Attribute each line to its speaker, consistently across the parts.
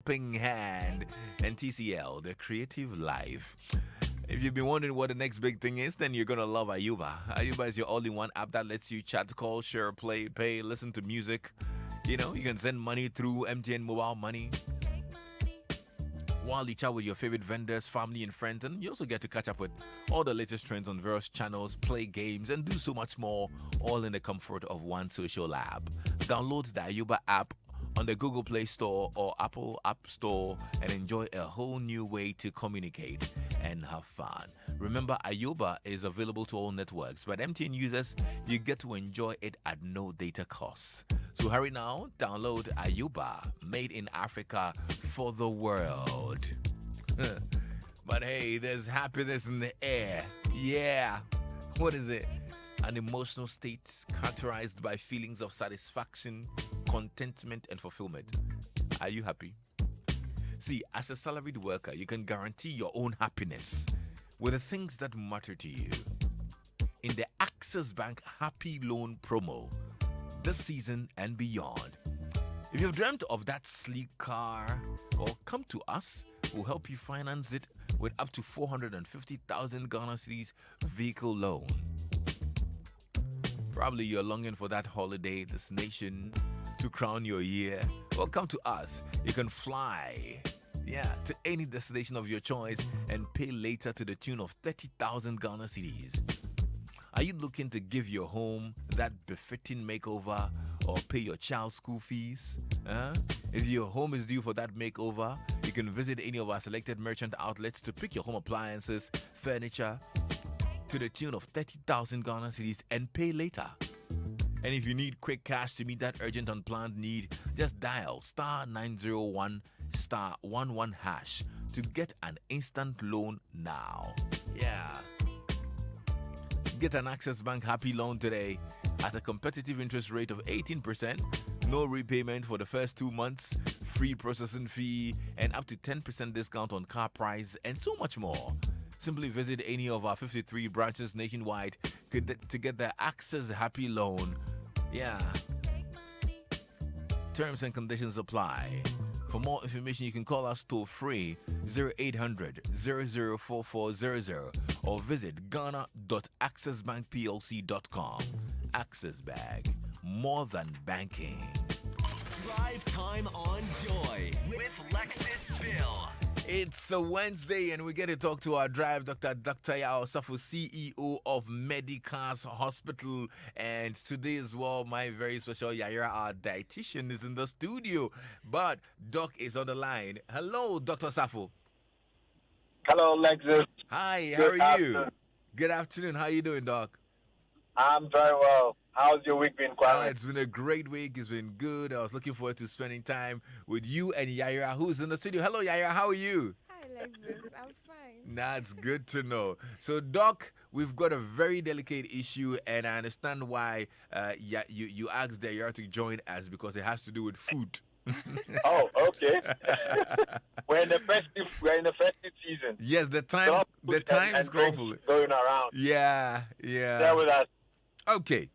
Speaker 1: helping hand, and TCL, the creative life. If you've been wondering what the next big thing is, then you're going to love Ayuba. Ayuba is your all-in-one app that lets you chat, call, share, play, pay, listen to music. You know, you can send money through MTN Mobile Money while you chat with your favorite vendors, family, and friends. And you also get to catch up with all the latest trends on various channels, play games, and do so much more, all in the comfort of one social app. Download the Ayuba app on the Google Play Store or Apple App Store and enjoy a whole new way to communicate and have fun. Remember, Ayuba is available to all networks, but MTN users, you get to enjoy it at no data costs. So hurry now, download Ayuba, made in Africa for the world. But hey, there's happiness in the air. Yeah. What is it? An emotional state characterized by feelings of satisfaction, contentment, and fulfillment. Are you happy? See, as a salaried worker, you can guarantee your own happiness with the things that matter to you. In the Access Bank Happy Loan promo, this season and beyond. If you've dreamt of that sleek car, or come to us, we'll help you finance it with up to 450,000 Ghana cedis vehicle loan. Probably you're longing for that holiday destination to crown your year. Well, come to us. You can fly, to any destination of your choice and pay later to the tune of 30,000 Ghana cedis. Are you looking to give your home that befitting makeover or pay your child's school fees? If your home is due for that makeover, you can visit any of our selected merchant outlets to pick your home appliances, furniture, to the tune of 30,000 Ghana cedis and pay later. And if you need quick cash to meet that urgent unplanned need, just dial *901 *11# to get an instant loan now. Yeah. Get an Access Bank Happy Loan today at a competitive interest rate of 18%, no repayment for the first 2 months, free processing fee, and up to 10% discount on car price, and so much more. Simply visit any of our 53 branches nationwide to get the Access Happy Loan. Yeah. Terms and conditions apply. For more information, you can call us toll free 0800 004400 or visit ghana.accessbankplc.com. Access Bank, more than banking.
Speaker 2: Drive time on Joy with Lexus Bill.
Speaker 1: It's a Wednesday and we get to talk to our drive doctor, Dr. Yao Safo, CEO of Medicars Hospital. And today as well, my very special Yaira, our dietitian, is in the studio. But Doc is on the line. Hello, Dr. Safo.
Speaker 3: Hello, Lexus.
Speaker 1: Hi, how
Speaker 3: Good
Speaker 1: are you?
Speaker 3: afternoon.
Speaker 1: Good afternoon. How are you doing, Doc?
Speaker 3: I'm very well. How's your week been, Kwame?
Speaker 1: It's been a great week. It's been good. I was looking forward to spending time with you and Yaira, who's in the studio. Hello, Yaira. How are you?
Speaker 4: Hi, Alexis. I'm fine.
Speaker 1: That's good to know. So, Doc, we've got a very delicate issue, and I understand why you asked Yaira to join us because it has to do with food.
Speaker 3: Oh, okay. We're in the festive season.
Speaker 1: Yes, the
Speaker 3: So
Speaker 1: time is
Speaker 3: and drinks
Speaker 1: awful.
Speaker 3: going around.
Speaker 1: Yeah.
Speaker 3: Share with us.
Speaker 1: Okay.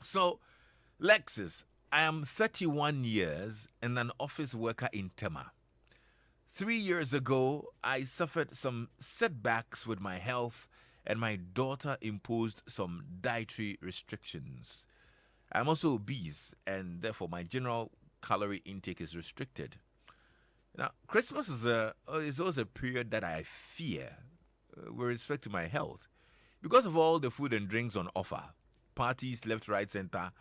Speaker 1: So, Lexus, I am 31 years and an office worker in Tema. 3 years ago, I suffered some setbacks with my health and my daughter imposed some dietary restrictions. I'm also obese and therefore my general calorie intake is restricted. Now, Christmas is always a period that I fear with respect to my health because of all the food and drinks on offer. Parties left, right, center.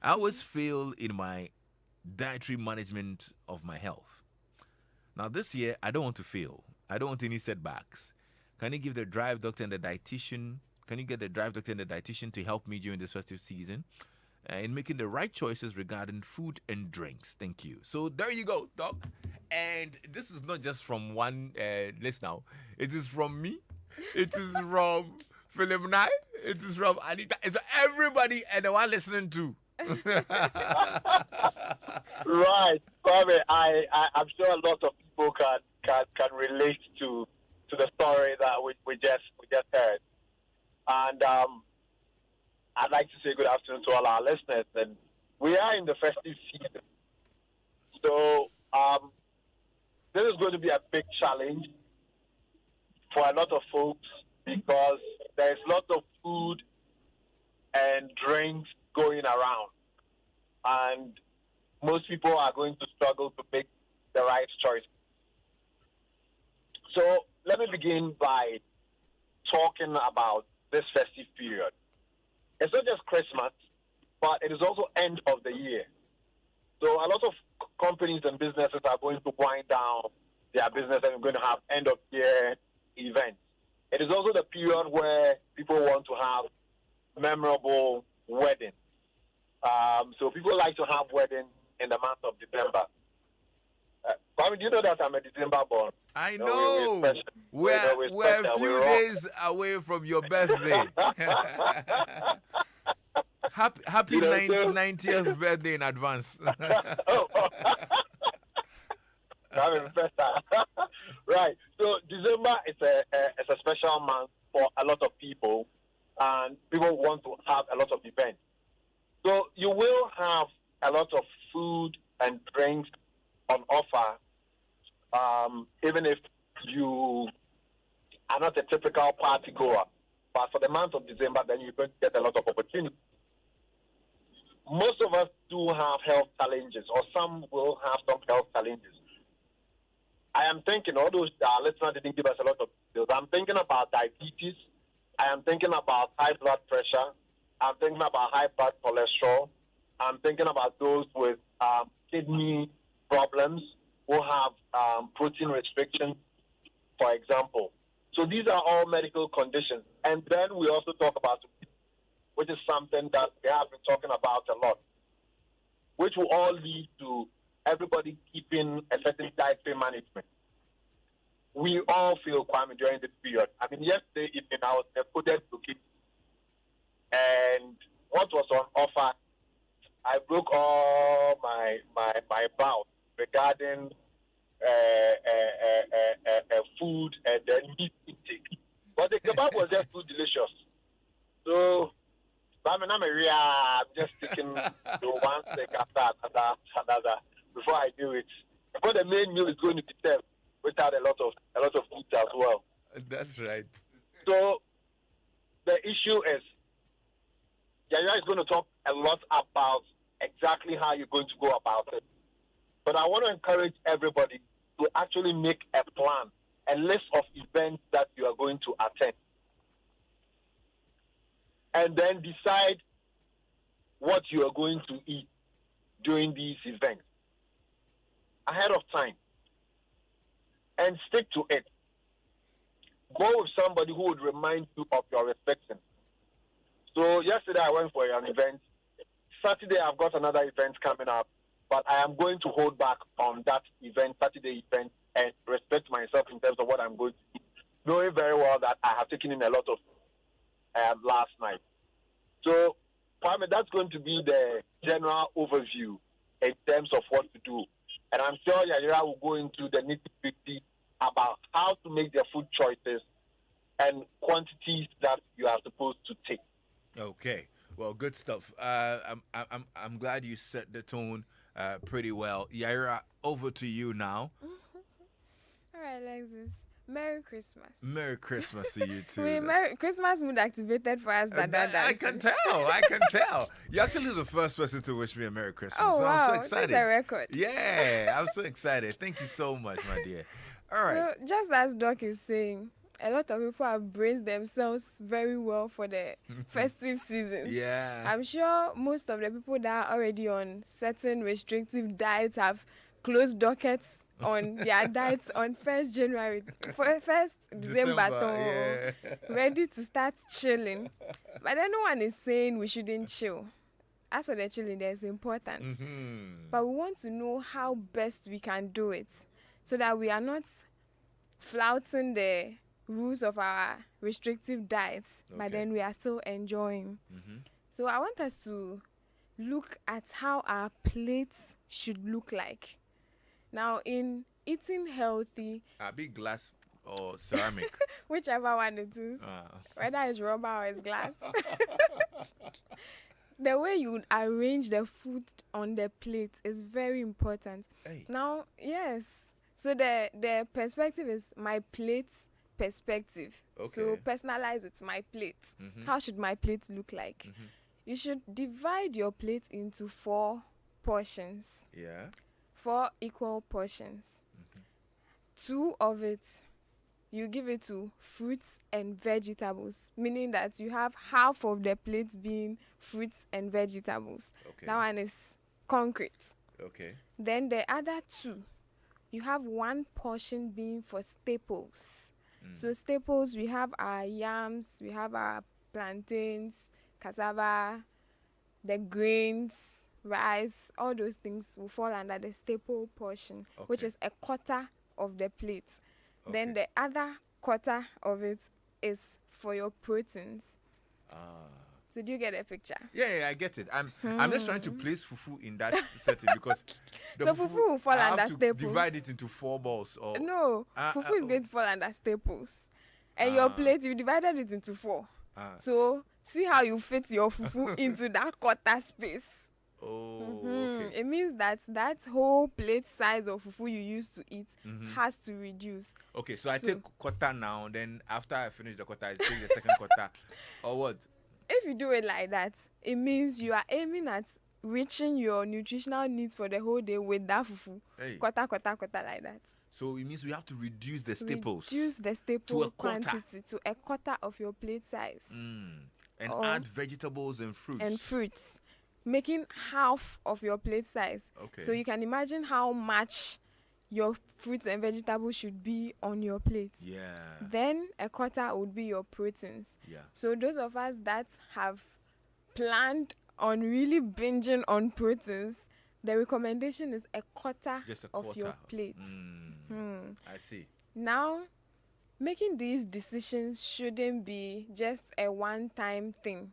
Speaker 1: I always fail in my dietary management of my health. Now this year, I don't want to fail. I don't want any setbacks. Can you give the drive doctor and the dietitian? Can you get the drive doctor and the dietitian to help me during this festive season in making the right choices regarding food and drinks? Thank you. So there you go, Doc. And this is not just from one list now. It is from me. It is from Philip Nye. It is from Anita. It's everybody and the one listening to.
Speaker 3: Right, Kwame. I'm sure a lot of people can relate to the story that we just heard. And I'd like to say good afternoon to all our listeners. And we are in the festive season, so this is going to be a big challenge for a lot of folks because there's lots of food and drinks going around. And most people are going to struggle to make the right choice. So let me begin by talking about this festive period. It's not just Christmas, but it is also end of the year. So a lot of companies and businesses are going to wind down their business and we're going to have end of year events. It is also the period where people want to have memorable weddings. So people like to have weddings in the month of December. Do you know that I'm a December born?
Speaker 1: I know. We're a few days away from your birthday. Happy 90th birthday in advance.
Speaker 3: Right. So December is a special month for a lot of people, and people want to have a lot of events. So you will have a lot of food and drinks on offer, even if you are not a typical party goer. But for the month of December, then you're going to get a lot of opportunities. Most of us do have health challenges, or some will have some health challenges. I am thinking, although our listener didn't give us a lot of details, I'm thinking about diabetes. I am thinking about high blood pressure. I'm thinking about high blood cholesterol. I'm thinking about those with kidney problems who have protein restrictions, for example. So these are all medical conditions. And then we also talk about, which is something that we have been talking about a lot, which will all lead to everybody keeping a certain dietary management. We all feel Kwame during this period. I mean, yesterday evening I was coded to kids, and what was on offer, I broke all my vows regarding food and then meat intake. But the kebab was just too delicious. So I'm just sticking to one steak after another before I do it. Before the main meal is going to be served, without a lot of food as well.
Speaker 1: That's right.
Speaker 3: So the issue is, Yaya is going to talk a lot about exactly how you're going to go about it. But I want to encourage everybody to actually make a plan, a list of events that you are going to attend, and then decide what you are going to eat during these events ahead of time, and stick to it. Go with somebody who would remind you of your restrictions. So yesterday I went for an event. Saturday I've got another event coming up, but I am going to hold back on that event, Saturday event, and respect myself in terms of what I'm going to eat, knowing very well that I have taken in a lot of last night. So, Kwame, that's going to be the general overview in terms of what to do. And I'm sure Yayira will go into the nitty-gritty about how to make their food choices and quantities that you are supposed to take.
Speaker 1: Okay. Well, good stuff. I'm glad you set the tone pretty well. Yaira, over to you now.
Speaker 4: All right, Alexis. Merry Christmas.
Speaker 1: Merry Christmas to you too.
Speaker 4: Merry Christmas mood activated for us.
Speaker 1: I can tell. You're actually the first person to wish me a Merry Christmas.
Speaker 4: Oh,
Speaker 1: so
Speaker 4: wow.
Speaker 1: I'm so excited.
Speaker 4: That's a record.
Speaker 1: Yeah, I'm so excited. Thank you so much, my dear. All right.
Speaker 4: So, just as Doc is saying, a lot of people have braced themselves very well for the festive seasons.
Speaker 1: Yeah.
Speaker 4: I'm sure most of the people that are already on certain restrictive diets have closed dockets on their diets on 1st January, 1st December, ready to start chilling. But then no one is saying we shouldn't chill. As for the chilling, there's importance. But we want to know how best we can do it so that we are not flouting the rules of our restrictive diets, but then we are still enjoying. So I want us to look at how our plates should look like. Now, in eating healthy,
Speaker 1: Be glass or ceramic,
Speaker 4: whichever one it is, whether it's rubber or it's glass, the way you would arrange the food on the plate is very important.
Speaker 1: Hey.
Speaker 4: Now, yes, So the perspective is my plate perspective.
Speaker 1: Okay.
Speaker 4: So personalize it, my plate. How should my plate look like? You should divide your plate into 4 portions.
Speaker 1: Yeah.
Speaker 4: 4 equal portions. 2 of it, you give it to fruits and vegetables, meaning that you have half of the plate being fruits and vegetables.
Speaker 1: Okay.
Speaker 4: That one is concrete.
Speaker 1: Okay.
Speaker 4: Then the other 2, you have 1 portion being for staples. So staples, we have our yams, we have our plantains, cassava, the grains, rice, all those things will fall under the staple portion, which
Speaker 1: Okay.
Speaker 4: is a quarter of the plate. Then
Speaker 1: Okay.
Speaker 4: the other quarter of it is for your proteins. So do you get a picture?
Speaker 1: Yeah, I get it. I'm just trying to place fufu in that setting because
Speaker 4: So fufu will fall
Speaker 1: I have
Speaker 4: under
Speaker 1: to
Speaker 4: staples.
Speaker 1: divide it into 4 balls or
Speaker 4: No, fufu is going to fall under staples. And your plate, you divided it into 4. So see how you fit your fufu into that quarter space.
Speaker 1: okay.
Speaker 4: It means that whole plate size of fufu you used to eat has to reduce.
Speaker 1: Okay, so I take quarter now, then after I finish the quarter, I take the second quarter. Or what?
Speaker 4: If you do it like that, it means you are aiming at reaching your nutritional needs for the whole day with that fufu.
Speaker 1: Hey.
Speaker 4: Quarter like that.
Speaker 1: So it means we have to reduce the staples.
Speaker 4: Reduce the
Speaker 1: to
Speaker 4: staple
Speaker 1: a quarter.
Speaker 4: quantity to a quarter of your plate size.
Speaker 1: And
Speaker 4: Or-
Speaker 1: add vegetables and fruits.
Speaker 4: And fruits, making half of your plate size.
Speaker 1: Okay.
Speaker 4: So you can imagine how much your fruits and vegetables should be on your plate.
Speaker 1: Yeah.
Speaker 4: Then a quarter would be your proteins.
Speaker 1: Yeah.
Speaker 4: So those of us that have planned on really binging on proteins, the recommendation is a quarter
Speaker 1: Just a
Speaker 4: of
Speaker 1: quarter.
Speaker 4: your plate.
Speaker 1: I see.
Speaker 4: Now, making these decisions shouldn't be just a one-time thing.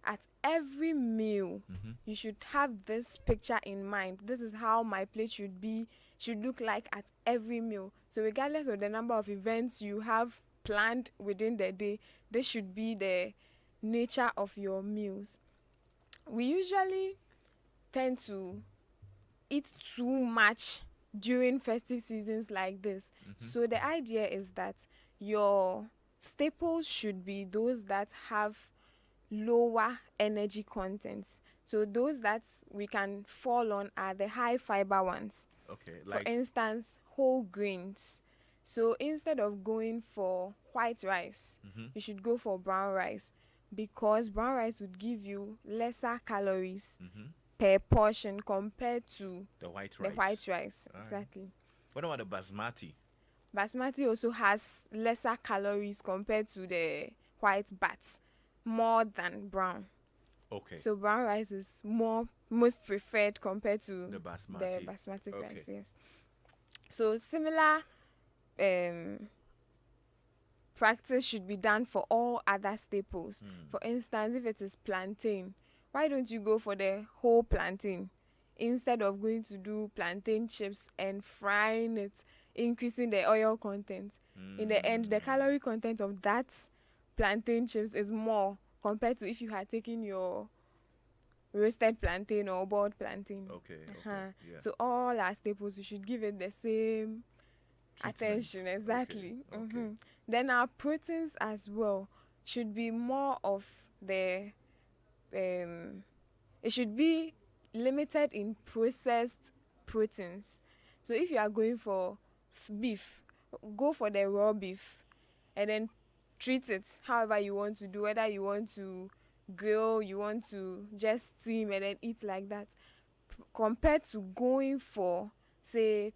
Speaker 4: At every meal, you should have this picture in mind. This is how my plate should look like at every meal. So regardless of the number of events you have planned within the day, this should be the nature of your meals. We usually tend to eat too much during festive seasons like this. So the idea is that your staples should be those that have lower energy contents. So those that we can fall on are the high fiber ones.
Speaker 1: Okay.
Speaker 4: For instance, whole grains. So instead of going for white rice, you should go for brown rice, because brown rice would give you lesser calories per portion compared to
Speaker 1: the white
Speaker 4: the
Speaker 1: rice.
Speaker 4: white rice.
Speaker 1: All right.
Speaker 4: Exactly.
Speaker 1: What about the basmati?
Speaker 4: Basmati also has lesser calories compared to the white, but more than brown.
Speaker 1: Okay.
Speaker 4: So brown rice is most preferred compared to
Speaker 1: The basmati. Okay.
Speaker 4: rice. Yes. So similar practice should be done for all other staples. For instance, if it is plantain, why don't you go for the whole plantain instead of going to do plantain chips and frying it, increasing the oil content? In the end, the calorie content of that plantain chips is more compared to if you had taken your roasted plantain or boiled plantain.
Speaker 1: Okay. Yeah.
Speaker 4: So all our staples, you should give it the same attention. Exactly.
Speaker 1: Okay.
Speaker 4: Then our proteins as well should be more of the it should be limited in processed proteins. So if you are going for beef, go for the raw beef and then treat it however you want to do, whether you want to grill, you want to just steam and then eat like that, compared to going for, say,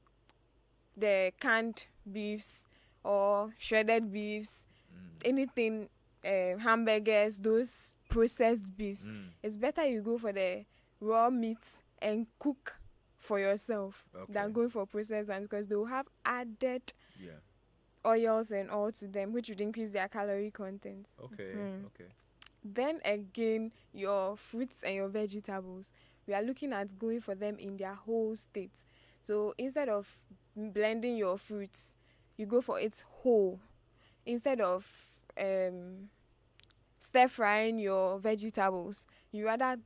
Speaker 4: the canned beefs or shredded beefs, anything, hamburgers, those processed beefs. It's better you go for the raw meat and cook for yourself than going for processed ones, because they will have added oils and all to them, which would increase their calorie content.
Speaker 1: Okay.
Speaker 4: Then again, your fruits and your vegetables, we are looking at going for them in their whole state. So instead of blending your fruits, you go for it whole. Instead of stir frying your vegetables, you rather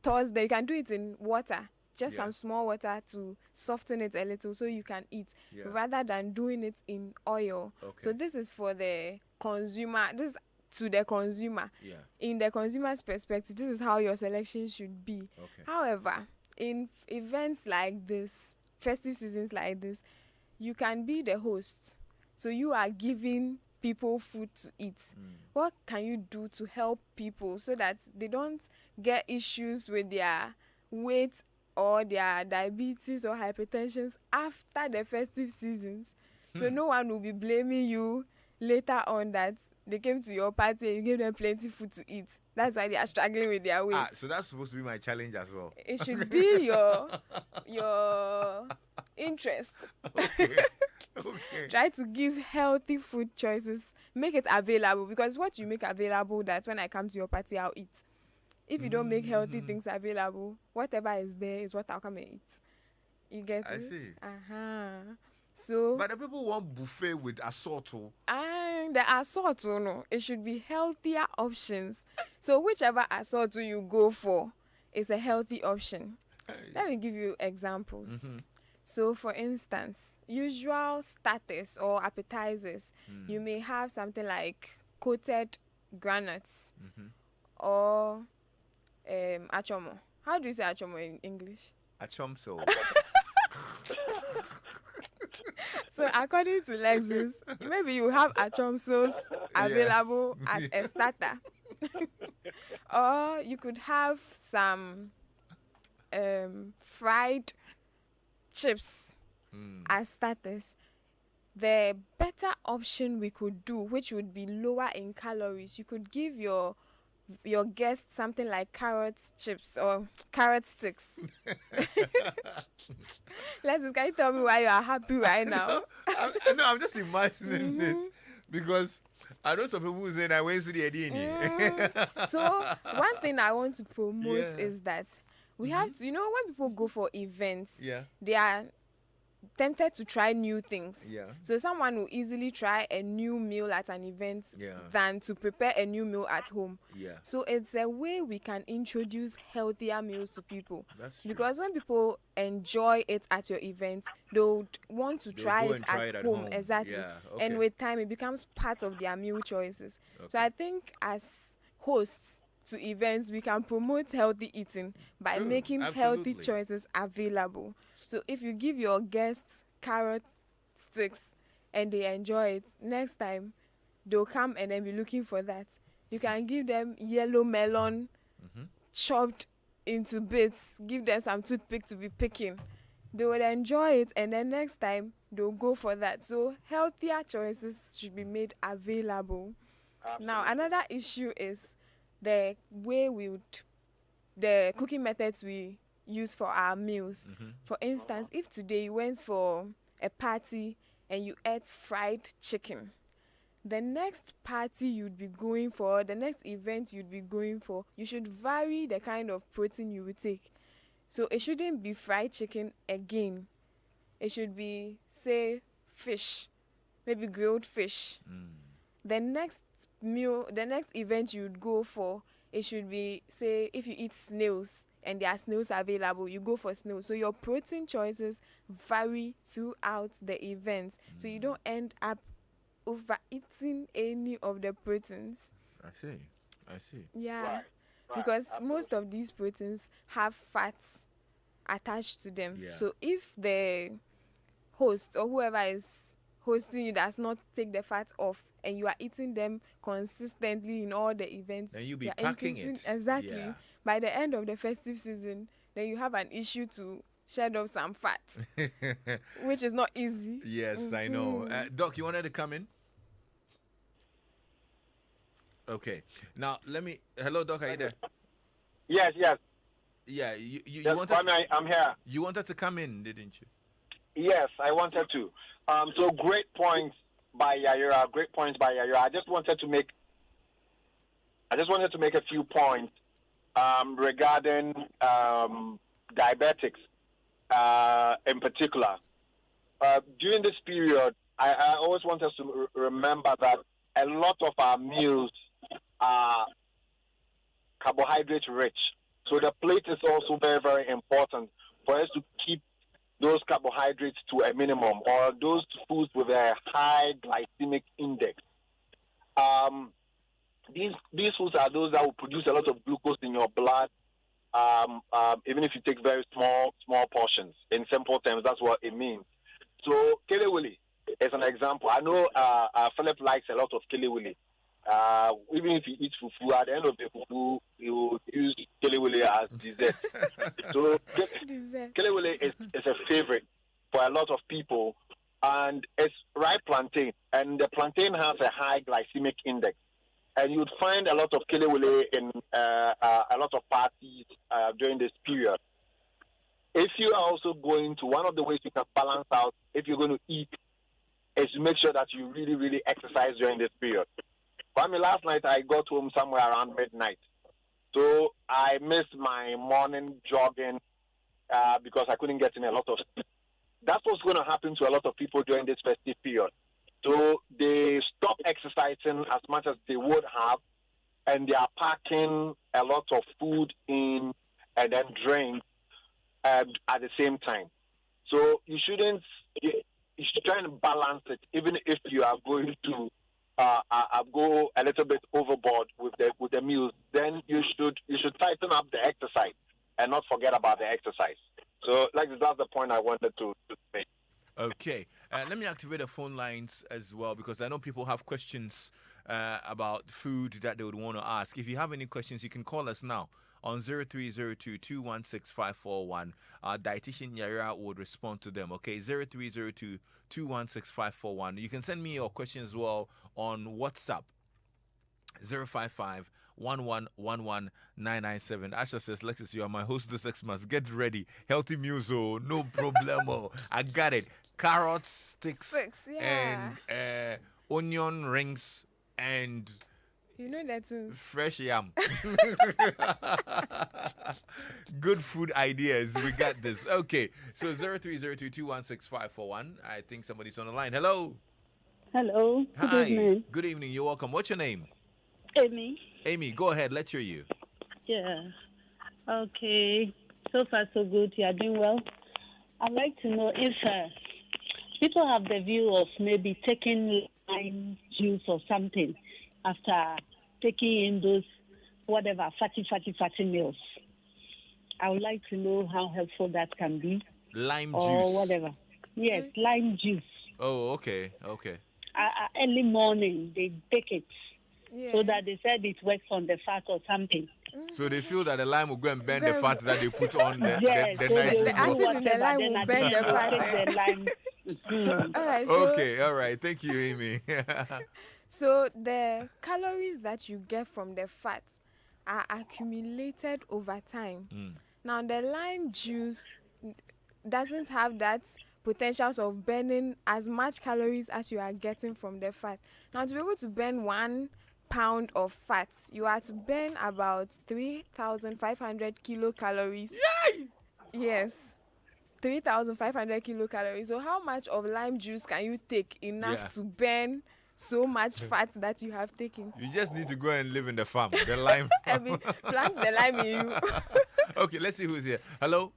Speaker 4: toss them. You can do it in water just some small water to soften it a little so you can eat, rather than doing it in oil. So this is for the consumer. This is to the consumer. In the consumer's perspective, this is how your selection should be. However, in events like this, festive seasons like this, you can be the host. So you are giving people food to eat. What can you do to help people so that they don't get issues with their weight or their diabetes or hypertension after the festive seasons? So no one will be blaming you later on that they came to your party and you gave them plenty food to eat. That's why they are struggling with their weight.
Speaker 1: So that's supposed to be my challenge as well.
Speaker 4: It should be your interest. Try to give healthy food choices. Make it available, because what you make available, that when I come to your party, I'll eat. If you don't make healthy things available, whatever is there is what I'll come and eat. You get it?
Speaker 1: I see.
Speaker 4: So,
Speaker 1: but the people want buffet with assault.
Speaker 4: And the assault, no, it should be healthier options. So whichever assault you go for is a healthy option. Let me give you examples. So, for instance, usual starters or appetizers, you may have something like coated granuts or achomo. How do you say achomo in English?
Speaker 1: Achomso.
Speaker 4: So, according to Lexus, maybe you have achomsos available as a starter. Or you could have some fried chips as starters. The better option we could do, which would be lower in calories, you could give your guests something like carrot chips or carrot sticks. Can you tell me why you are happy right now?
Speaker 1: I'm just imagining it, because I know some people who say I went to the idea.
Speaker 4: So one thing I want to promote is that we have to, when people go for events, they are tempted to try new things. So someone will easily try a new meal at an event than to prepare a new meal at home. So it's a way we can introduce healthier meals to people. That's true. Because when people enjoy it at your event, they'll want to try it at home. Exactly. And with time, it becomes part of their meal choices. So I think as hosts to events, we can promote healthy eating by making healthy choices available. So if you give your guests carrot sticks and they enjoy it, next time they'll come and then be looking for that. You can give them yellow melon chopped into bits, give them some toothpick to be picking. They will enjoy it, and then next time they'll go for that. So healthier choices should be made available. Now another issue is the way the cooking methods we use for our meals. For instance, if today you went for a party and you ate fried chicken, the next party you'd be going for, the next event you'd be going for, you should vary the kind of protein you would take. So it shouldn't be fried chicken again. It should be, say, fish, maybe grilled fish. The next event you'd go for, it should be, say, if you eat snails and there are snails available, you go for snails. So your protein choices vary throughout the events. So you don't end up overeating any of the proteins.
Speaker 1: I see.
Speaker 4: Yeah. Because most of these proteins have fats attached to them. So if the host or whoever is hosting you does not take the fat off and you are eating them consistently in all the events,
Speaker 1: and you be packing it.
Speaker 4: Exactly. By the end of the festive season, then you have an issue to shed off some fat, which is not easy.
Speaker 1: Yes, I know. Doc, you wanted to come in? Okay. Now, hello, Doc, are you there?
Speaker 3: Yes.
Speaker 1: Yeah, you
Speaker 3: yes,
Speaker 1: wanted
Speaker 3: I'm here.
Speaker 1: You wanted to come in, didn't you?
Speaker 3: Yes, I wanted to. So great points by Yayira. I just wanted to make a few points regarding diabetics in particular. During this period, I always want us to remember that a lot of our meals are carbohydrate rich. So the plate is also very, very important for us to keep those carbohydrates to a minimum, or those foods with a high glycemic index. These foods are those that will produce a lot of glucose in your blood. Even if you take very small portions. In simple terms, that's what it means. So kelewele is an example. I know Philip likes a lot of kelewele. Even if he eats fufu, at the end of the fufu, he will use kelewele as dessert. So kelewele is a favorite for a lot of people, and it's ripe plantain, and the plantain has a high glycemic index. And you'd find a lot of kelewele in a lot of parties during this period. If you are also going to, one of the ways you can balance out if you're going to eat is to make sure that you really, really exercise during this period. For me, last night I got home somewhere around midnight. So I missed my morning jogging because I couldn't get in a lot of sleep. That's what's going to happen to a lot of people during this festive period. So they stop exercising as much as they would have, and they are packing a lot of food in and then drink at the same time. So you should try and balance it, even if you are going to go a little bit overboard with the meals. Then you should tighten up the exercise and not forget about the exercise. So that's the point I wanted to make.
Speaker 1: Okay, let me activate the phone lines as well, because I know people have questions about food that they would want to ask. If you have any questions, you can call us now on 0302-216-541. Our dietitian Yara would respond to them. Okay, 0302-216-541. You can send me your questions as well on WhatsApp. 055 1111997. Asha says, Lexus, you are my host this Xmas. Get ready. Healthy meals, oh, no problemo. I got it. Carrot sticks and onion rings and
Speaker 4: that is
Speaker 1: fresh yam. Good food ideas. We got this. Okay. So 0302-216-541. I think somebody's on the line. Hello.
Speaker 5: Hello.
Speaker 1: Hi.
Speaker 5: Good evening.
Speaker 1: Good evening. You're welcome. What's your name?
Speaker 5: Amy.
Speaker 1: Amy, go ahead. Let's hear you.
Speaker 5: Yeah. Okay. So far, so good. You are doing well. I'd like to know if people have the view of maybe taking lime juice or something after taking in those whatever fatty meals. I would like to know how helpful that can be.
Speaker 1: Lime
Speaker 5: or
Speaker 1: juice.
Speaker 5: Or whatever. Yes, lime juice.
Speaker 1: Oh, okay.
Speaker 5: Early morning, they take it.
Speaker 4: Yes.
Speaker 5: So that they said it works on the fat or something.
Speaker 1: So they feel that the lime will go and burn the fat that they put on the
Speaker 5: yes,
Speaker 1: the
Speaker 5: so
Speaker 1: night
Speaker 4: the acid in the lime will burn the fat.
Speaker 5: The lime.
Speaker 4: All right, so,
Speaker 1: okay, all right. Thank you, Amy.
Speaker 4: So the calories that you get from the fat are accumulated over time. Now the lime juice doesn't have that potentials of burning as much calories as you are getting from the fat. Now to be able to burn 1 pound of fat, you are to burn about 3,500 kilocalories.
Speaker 1: Yay!
Speaker 4: Yes, 3,500 kilocalories. So how much of lime juice can you take enough to burn so much fat that you have taken?
Speaker 1: You just need to go and live in the farm. The lime.
Speaker 4: I mean, plant the lime in you.
Speaker 1: Okay, let's see who's here. Hello.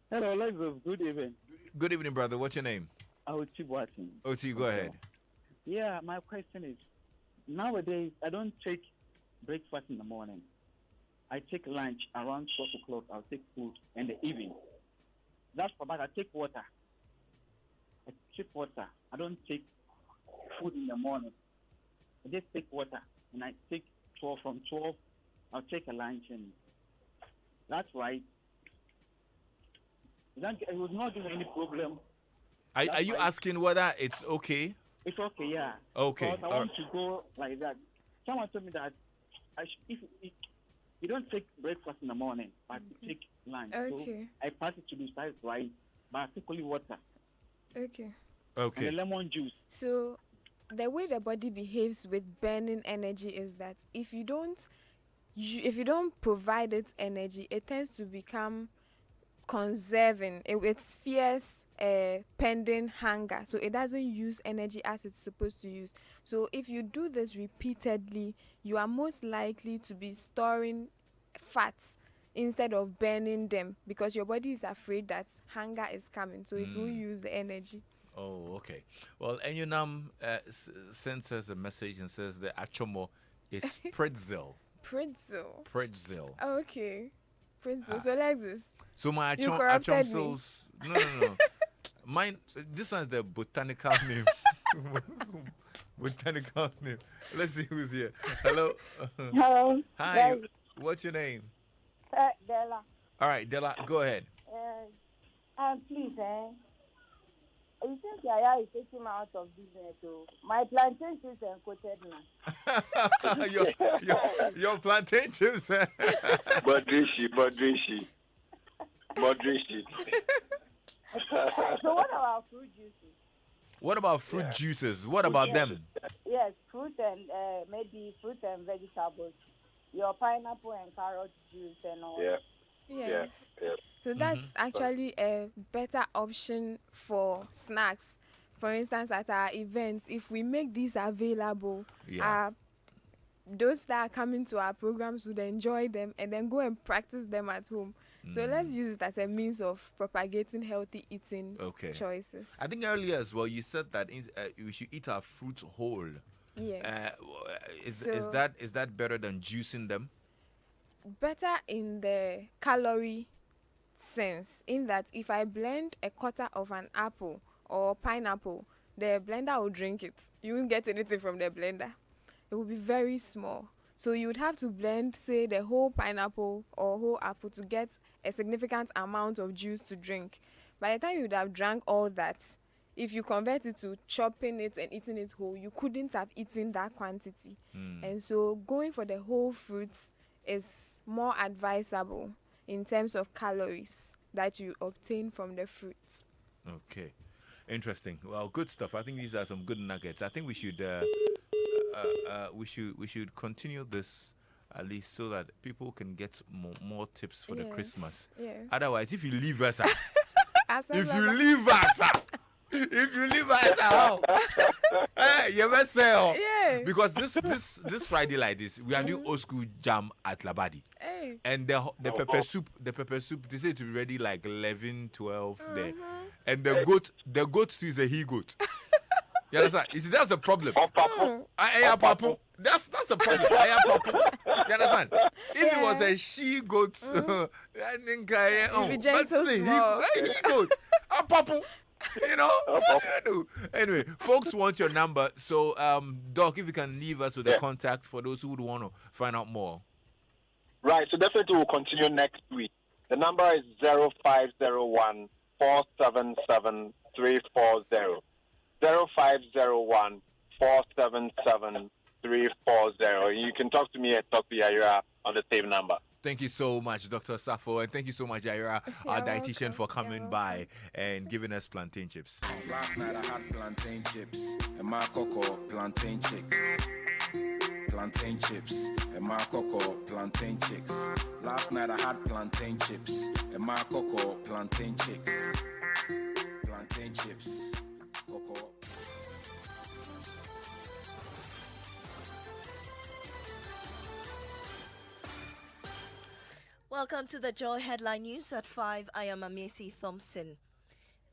Speaker 6: Hello, Lexus. Good evening.
Speaker 1: Good evening, brother. What's your name?
Speaker 6: Oti Watson.
Speaker 1: Oti, go ahead.
Speaker 6: Yeah, my question is, nowadays, I don't take breakfast in the morning. I take lunch around 12 o'clock. I'll take food in the evening. That's for that. I take water. I don't take food in the morning. I just take water. And I take 12. From 12, I'll take a lunch. And that's right. It was not giving any problem.
Speaker 1: Are you asking whether it's okay?
Speaker 6: It's okay, yeah.
Speaker 1: Okay.
Speaker 6: Because I want to go like that. Someone told me that if you don't take breakfast in the morning, but you take lunch.
Speaker 4: Okay.
Speaker 6: So I pass it to the side right, but I take only water.
Speaker 4: Okay.
Speaker 6: And the lemon juice.
Speaker 4: So the way the body behaves with burning energy is that if you don't provide it energy, it tends to become conserving. It's fierce pending hunger, so it doesn't use energy as it's supposed to use. So if you do this repeatedly, you are most likely to be storing fats instead of burning them, because your body is afraid that hunger is coming, so it will use the energy.
Speaker 1: Oh, okay. Well, Enyunam sends us a message and says the achomo is pretzel.
Speaker 4: Pretzel.
Speaker 1: Pretzel.
Speaker 4: Oh, okay. Pretzel. So Lexus.
Speaker 1: So my
Speaker 4: You
Speaker 1: achom
Speaker 4: corrupted me.
Speaker 1: souls. No. Mine. This one's the botanical name. Botanical name. Let's see who's here. Hello.
Speaker 7: Hello.
Speaker 1: Hi.
Speaker 7: Yes.
Speaker 1: What's your name?
Speaker 7: Della.
Speaker 1: All right, Della. Go ahead.
Speaker 7: Please, you think Yaya is taking me out of business, so my plantain chips are coated now.
Speaker 1: your plantain chips.
Speaker 3: Modrishi.
Speaker 7: So what about fruit juices?
Speaker 1: What about fruit juices? What about them?
Speaker 7: Yes, fruit and maybe fruit and vegetables. Your pineapple and carrot juice and all.
Speaker 3: Yeah.
Speaker 4: Yes.
Speaker 3: Yeah.
Speaker 4: So that's actually a better option for snacks. For instance, at our events, if we make these available, those that are coming to our programs would enjoy them and then go and practice them at home. So let's use it as a means of propagating healthy eating choices.
Speaker 1: I think earlier as well, you said that we should eat our fruits whole.
Speaker 4: Yes.
Speaker 1: Is that better than juicing them?
Speaker 4: Better in the calorie sense, in that if I blend a quarter of an apple or pineapple, the blender will drink it. You won't get anything from the blender. It will be very small. So you would have to blend, say, the whole pineapple or whole apple to get a significant amount of juice to drink. By the time you would have drank all that, if you convert it to chopping it and eating it whole, you couldn't have eaten that quantity. And so going for the whole fruits is more advisable in terms of calories that you obtain from the fruits.
Speaker 1: Okay, interesting. Well, good stuff. I think these are some good nuggets. I think we should continue this at least so that people can get more tips for the Christmas.
Speaker 4: Yes.
Speaker 1: Otherwise, if you leave us,
Speaker 4: If
Speaker 1: you leave us out, hey, you must say,
Speaker 4: Yeah.
Speaker 1: because this Friday like this, we are doing old school jam at Labadi.
Speaker 4: Hey.
Speaker 1: And the pepper soup, they say to be ready like 11, 12 there. And the goat still is a he goat. You understand? You see, that's the problem. Papu. That's the problem. Papu. You understand? If it was a she goat, I think
Speaker 4: be gentle, small.
Speaker 1: He goat. Papu. You know? Anyway, folks want your number. So, Doc, if you can leave us with the contact for those who would want to find out more.
Speaker 3: Right, so definitely we'll continue next week. The number is 0501 477 340. 0501 477 340. You can talk to me at Dr. Yaira on the same number.
Speaker 1: Thank you so much, Dr. Safo, and thank you so much, Yaira, our dietitian, for coming by and giving us plantain chips.
Speaker 8: Last night I had plantain chips and my cocoa plantain chicks. Plantain chips and my cocoa plantain chicks. Last night I had plantain chips and my cocoa plantain chicks. Plantain chips, cocoa.
Speaker 9: Welcome to the Joy Headline News at 5. I am Amesi Thompson.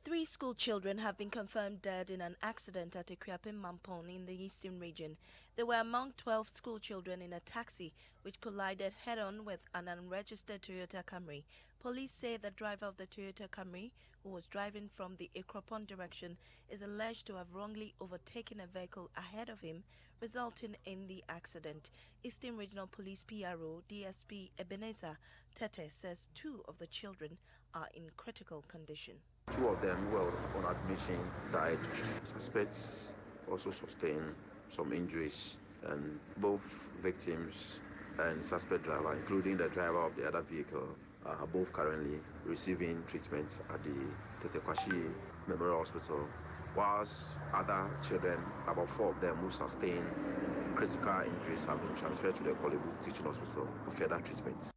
Speaker 9: 3 school children have been confirmed dead in an accident at Ekuapim Mampong in the eastern region. They were among 12 school children in a taxi which collided head-on with an unregistered Toyota Camry. Police say the driver of the Toyota Camry, who was driving from the Ekuapim direction, is alleged to have wrongly overtaken a vehicle ahead of him, resulting in the accident. Eastern Regional Police PRO DSP Ebenezer Tete says 2 of the children are in critical condition.
Speaker 10: 2 of them were on admission died. Suspects also sustained some injuries, and both victims and suspect driver, including the driver of the other vehicle, are both currently receiving treatment at the Tetekwashi Memorial Hospital, whilst other children, about 4 of them who sustained critical injuries, have been transferred to the Kolebu Teaching Hospital for further treatment.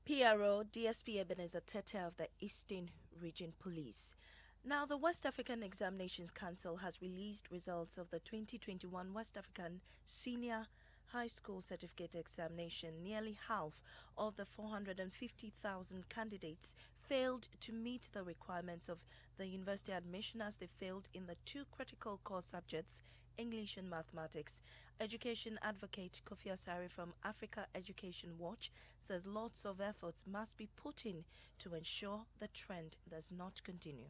Speaker 9: PRO DSP Ebenezer Tete of the Eastern Region Police. Now, the West African Examinations Council has released results of the 2021 West African Senior high school certificate examination, nearly half of the 450,000 candidates failed to meet the requirements of the university admission as they failed in the two critical core subjects, English and mathematics. Education advocate Kofi Asare from Africa Education Watch says lots of efforts must be put in to ensure the trend does not continue.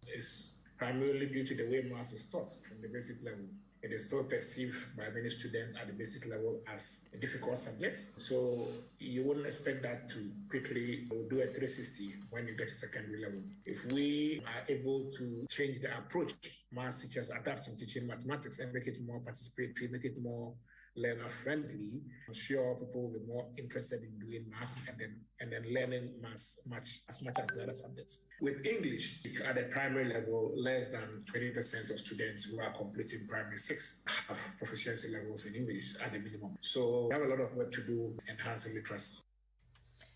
Speaker 11: It's primarily due to the way maths is taught from the basic level. It is still perceived by many students at the basic level as a difficult subject. So you wouldn't expect that to quickly do a 360 when you get to secondary level. If we are able to change the approach maths teachers adapt in teaching mathematics and make it more participatory, make it more learner-friendly, I'm sure people will be more interested in doing maths and then learning maths as much as the other subjects. With English, at the primary level, less than 20% of students who are completing primary 6 have proficiency levels in English at the minimum. So we have a lot of work to do enhancing literacy.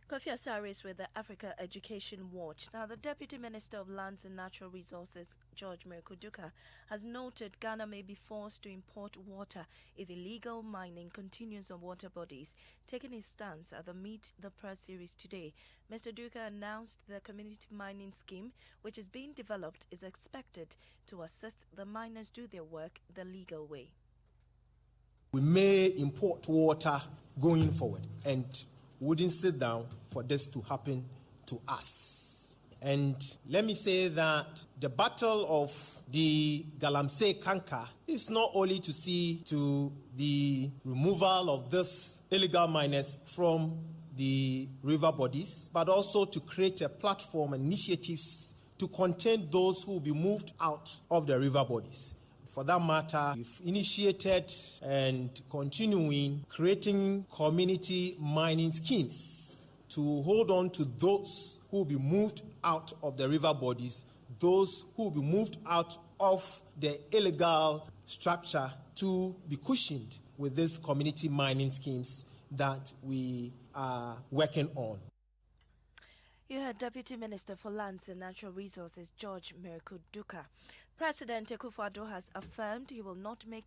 Speaker 9: Kofi Asare is with the Africa Education Watch. Now, the Deputy Minister of Lands and Natural Resources, George Merikuduka, has noted Ghana may be forced to import water if illegal mining continues on water bodies. Taking his stance at the Meet the Press series today, Mr. Duka announced the community mining scheme, which is being developed, is expected to assist the miners do their work the legal way.
Speaker 12: We may import water going forward and wouldn't sit down for this to happen to us. And let me say that the battle of the Galamsey Kanka is not only to see to the removal of this illegal miners from the river bodies, but also to create a platform and initiatives to contain those who will be moved out of the river bodies. For that matter, we've initiated and continuing creating community mining schemes to hold on to those who will be moved out of the river bodies, those who will be moved out of the illegal structure to be cushioned with these community mining schemes that we are working on.
Speaker 9: You heard Deputy Minister for Lands and Natural Resources, George Merikuduka. President Akufo-Addo has affirmed he will not make